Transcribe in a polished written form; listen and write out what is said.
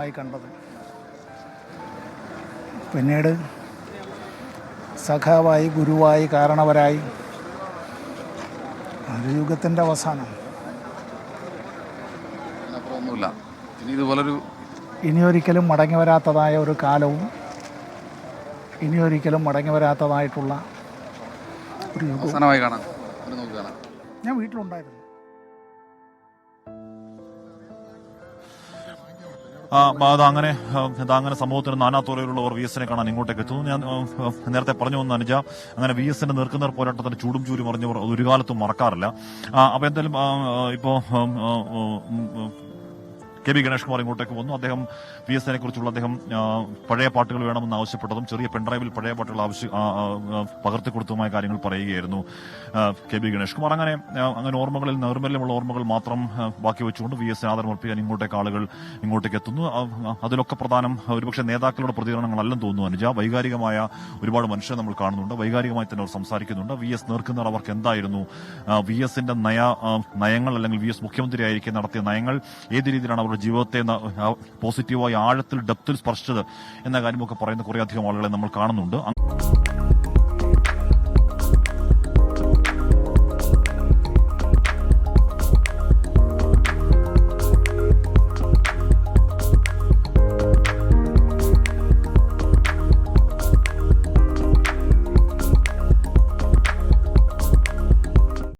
ആയി കണ്ടത്. പിന്നീട് സഖാവായി, ഗുരുവായി, കാരണവരായി. ഒരു യുഗത്തിൻ്റെ അവസാനം. ഇനിയൊരിക്കലും മടങ്ങി വരാത്തതായ ഒരു കാലവും ഇനിയൊരിക്കലും മടങ്ങി വരാത്തതായിട്ടുള്ള ഒരു യുഗം. ഞാൻ വീട്ടിലുണ്ടായിരുന്നു. അങ്ങനെ സമൂഹത്തിന് നാനാതുറയിലുള്ളവർ വി എസിനെ കാണാൻ ഇങ്ങോട്ടേക്ക് എത്തുന്നു. ഞാൻ നേരത്തെ പറഞ്ഞു വന്ന അനുജ, അങ്ങനെ വി എസിന്റെ നേർക്കുനേർ പോരാട്ടത്തിന് ചൂടും ചൂരും അറിഞ്ഞവർ ഒരു കാലത്തും മറക്കാറില്ല. അപ്പൊ എന്തായാലും ഇപ്പോ കെ ബി ഗണേഷ് കുമാർ ഇങ്ങോട്ടേക്ക് വന്നു. അദ്ദേഹം വി എസിനെ കുറിച്ചുള്ള അദ്ദേഹം പഴയ പാട്ടുകൾ വേണമെന്ന് ആവശ്യപ്പെട്ടതും ചെറിയ പെൺഡ്രൈവിൽ പഴയ പാട്ടുകൾ പകർത്തിക്കൊടുത്തതുമായ കാര്യങ്ങൾ പറയുകയായിരുന്നു കെ ബി ഗണേഷ് കുമാർ. അങ്ങനെ ഓർമ്മകളിൽ നൈർമല്യമുള്ള ഓർമ്മകൾ മാത്രം ബാക്കി വെച്ചുകൊണ്ട് വി എസിന് ആദരമർപ്പിക്കാൻ ഇങ്ങോട്ടേക്ക് ആളുകൾ ഇങ്ങോട്ടേക്ക് എത്തുന്നു. അതിലൊക്കെ പ്രധാനം ഒരുപക്ഷെ നേതാക്കളുടെ പ്രതികരണങ്ങളല്ലെന്ന് തോന്നുന്നു അനുജ. വൈകാരികമായ ഒരുപാട് മനുഷ്യരെ നമ്മൾ കാണുന്നുണ്ട്. വൈകാരികമായി തന്നെ അവർ സംസാരിക്കുന്നുണ്ട്. വി എസ് നേർക്കുന്നവർ അവർക്ക് എന്തായിരുന്നു, വി എസിന്റെ നയങ്ങൾ അല്ലെങ്കിൽ വി എസ് മുഖ്യമന്ത്രിയായിരിക്കെ നടത്തിയ നയങ്ങൾ ഏത് രീതിയിലാണ് അവരുടെ ജീവിതത്തെ പോസിറ്റീവായി ആഴത്തിൽ ഡെപ്തിൽ സ്പർശിച്ചത് എന്ന കാര്യമൊക്കെ പറയുന്ന കുറേയധികം ആളുകളെ നമ്മൾ കാണുന്നുണ്ട്.